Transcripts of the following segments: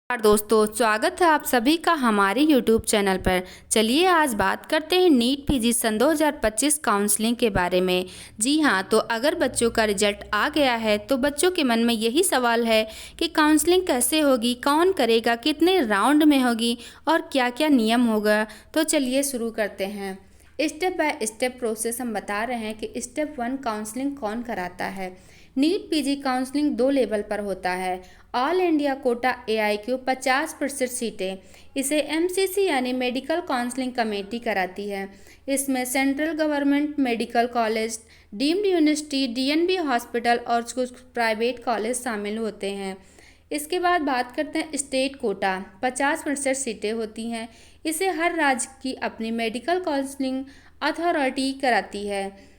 नमस्कार दोस्तों, स्वागत है आप सभी का हमारे YouTube चैनल पर। चलिए आज बात करते हैं नीट पीजी सन 2025 काउंसलिंग के बारे में। जी हाँ, तो अगर बच्चों का रिजल्ट आ गया है तो बच्चों के मन में यही सवाल है कि काउंसलिंग कैसे होगी, कौन करेगा, कितने राउंड में होगी और क्या क्या नियम होगा। तो चलिए शुरू करते हैं। स्टेप बाय स्टेप प्रोसेस हम बता रहे हैं कि स्टेप 1 काउंसलिंग कौन कराता है। नीट पीजी काउंसलिंग 2 लेवल पर होता है। ऑल इंडिया कोटा AIQ 50% सीटें इसे MCC यानी मेडिकल काउंसलिंग कमेटी कराती है। इसमें central government medical college, deemed university, DNB hospital और कुछ प्राइवेट कॉलेज शामिल होते हैं। इसके बाद बात करते हैं स्टेट कोटा। 50% सीटें होती हैं। इसे हर राज्य की अपनी मेडिकल काउंसलिंग अथॉरिटी कराती है।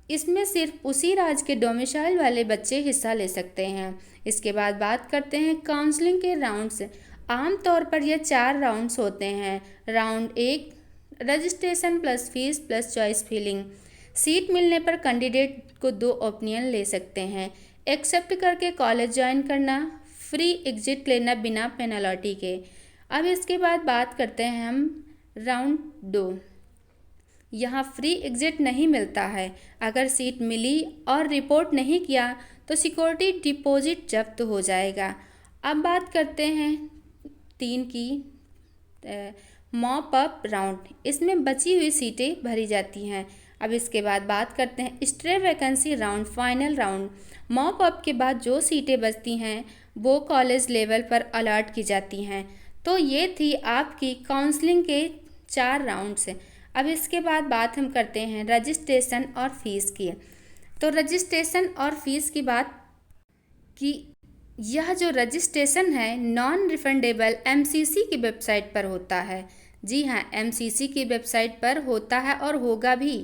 इसमें सिर्फ उसी राज्य के डोमिसाइल वाले बच्चे हिस्सा ले सकते हैं। इसके बाद बात करते हैं काउंसलिंग के राउंड्स। आमतौर पर यह 4 राउंड्स होते हैं। Round 1 registration plus fees plus choice filling. Seat मिलने पर कैंडिडेट को 2 ओपिनियन ले सकते हैं। एक्सेप्ट करके कॉलेज ज्वाइन करना, फ्री एग्जिट लेना बिना पेनल्टी के। अब इसके बाद बात करते हैं हम राउंड 2। यहाँ फ्री एग्जिट नहीं मिलता है। अगर सीट मिली और रिपोर्ट नहीं किया तो सिक्योरिटी डिपॉजिट जब्त हो जाएगा। अब बात करते हैं 3 की मॉप अप राउंड। इसमें बची हुई सीटें भरी जाती हैं। अब इसके बाद बात करते हैं stray vacancy round, final round. Mop up के बाद जो सीटें बचती हैं वो कॉलेज लेवल पर अलॉट की जाती हैं। तो ये थी आपकी काउंसलिंग के 4 राउंड्स। अब इसके बाद बात हम करते हैं रजिस्ट्रेशन और फीस की। तो रजिस्ट्रेशन और फीस की बात कि यह जो रजिस्ट्रेशन है नॉन रिफंडेबल MCC की वेबसाइट पर होता है। जी हाँ, MCC की वेबसाइट पर होता है और होगा भी।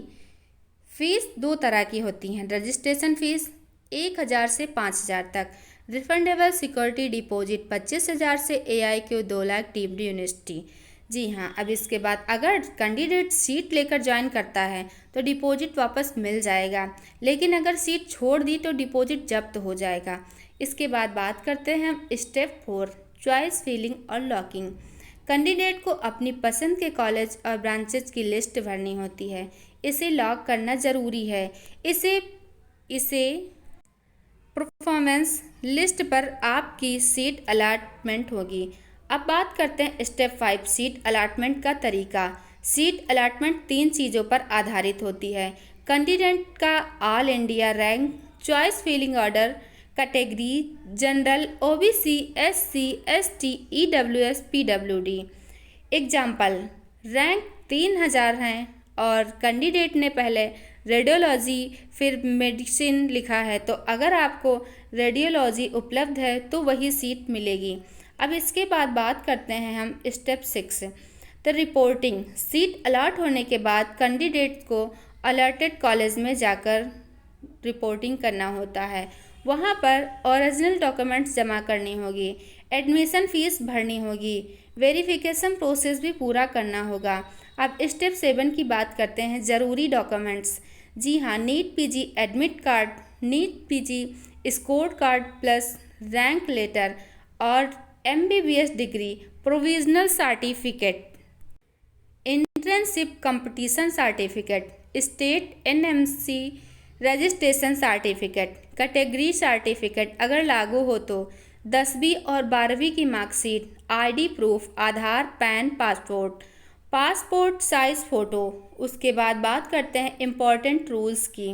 फीस 2 तरह की होती हैं। रजिस्ट्रेशन फीस 1000 से 5000 तक। रिफंडेबल सिक्योरिटी डिपॉजिट 25,000 से AIQ 2 लाख डीम्ड यूनिवर्सिटी। जी हाँ, अब इसके बाद अगर कैंडिडेट सीट लेकर ज्वाइन करता है तो डिपॉजिट वापस मिल जाएगा, लेकिन अगर सीट छोड़ दी तो डिपॉजिट जब्त हो जाएगा। इसके बाद बात करते हैं हम स्टेप 4 चॉइस फिलिंग और लॉकिंग। कैंडिडेट को अपनी पसंद के कॉलेज और ब्रांचेज की लिस्ट भरनी होती है। इसे लॉक करना ज़रूरी है। इसे परफॉर्मेंस लिस्ट पर आपकी सीट अलॉटमेंट होगी। अब बात करते हैं स्टेप 5 सीट अलॉटमेंट का तरीका। सीट अलॉटमेंट 3 चीज़ों पर आधारित होती है। कैंडिडेट का all India rank, choice filling order, category general, OBC, SC, ST, EWS, PWD। Example, rank 3000 हैं और कैंडिडेट ने पहले रेडियोलॉजी फिर मेडिसिन लिखा है, तो अगर आपको रेडियोलॉजी उपलब्ध है तो वही सीट मिलेगी। अब इसके बाद बात करते हैं हम स्टेप 6 तो रिपोर्टिंग। सीट अलॉट होने के बाद कैंडिडेट को अलॉटेड कॉलेज में जाकर रिपोर्टिंग करना होता है। वहाँ पर ओरिजिनल डॉक्यूमेंट्स जमा करनी होगी, एडमिशन फ़ीस भरनी होगी, वेरिफिकेशन प्रोसेस भी पूरा करना होगा। अब स्टेप 7 की बात करते हैं ज़रूरी डॉक्यूमेंट्स। जी हाँ, NEET PG admit card, NEET PG score card plus rank letter और MBBS degree, provisional certificate, internship competition certificate, state NMC registration certificate, category certificate अगर लागू हो तो, 10वीं और 12वीं की marksheet, ID proof, Aadhaar, PAN, passport size photo. उसके बाद बात करते हैं इम्पॉर्टेंट रूल्स की।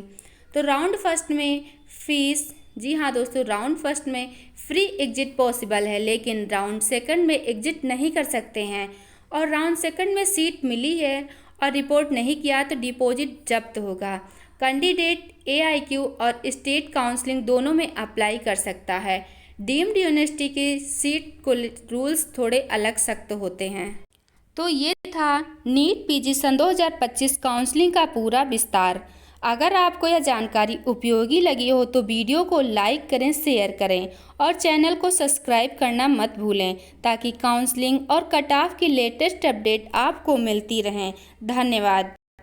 तो राउंड फर्स्ट में फ़ीस, जी हाँ दोस्तों, राउंड फर्स्ट में फ्री एग्जिट पॉसिबल है, लेकिन राउंड सेकंड में एग्जिट नहीं कर सकते हैं। और राउंड सेकंड में सीट मिली है और रिपोर्ट नहीं किया तो डिपॉजिट जब्त होगा। कैंडिडेट AIQ और स्टेट काउंसलिंग दोनों में अप्लाई कर सकता है। डीम्ड यूनिवर्सिटी की सीट को रूल्स थोड़े अलग सख्त होते हैं। तो ये था नीट पीजी सन 2025 काउंसलिंग का पूरा विस्तार। अगर आपको यह जानकारी उपयोगी लगी हो तो वीडियो को लाइक करें, शेयर करें और चैनल को सब्सक्राइब करना मत भूलें, ताकि काउंसलिंग और कट ऑफ की लेटेस्ट अपडेट आपको मिलती रहें। धन्यवाद।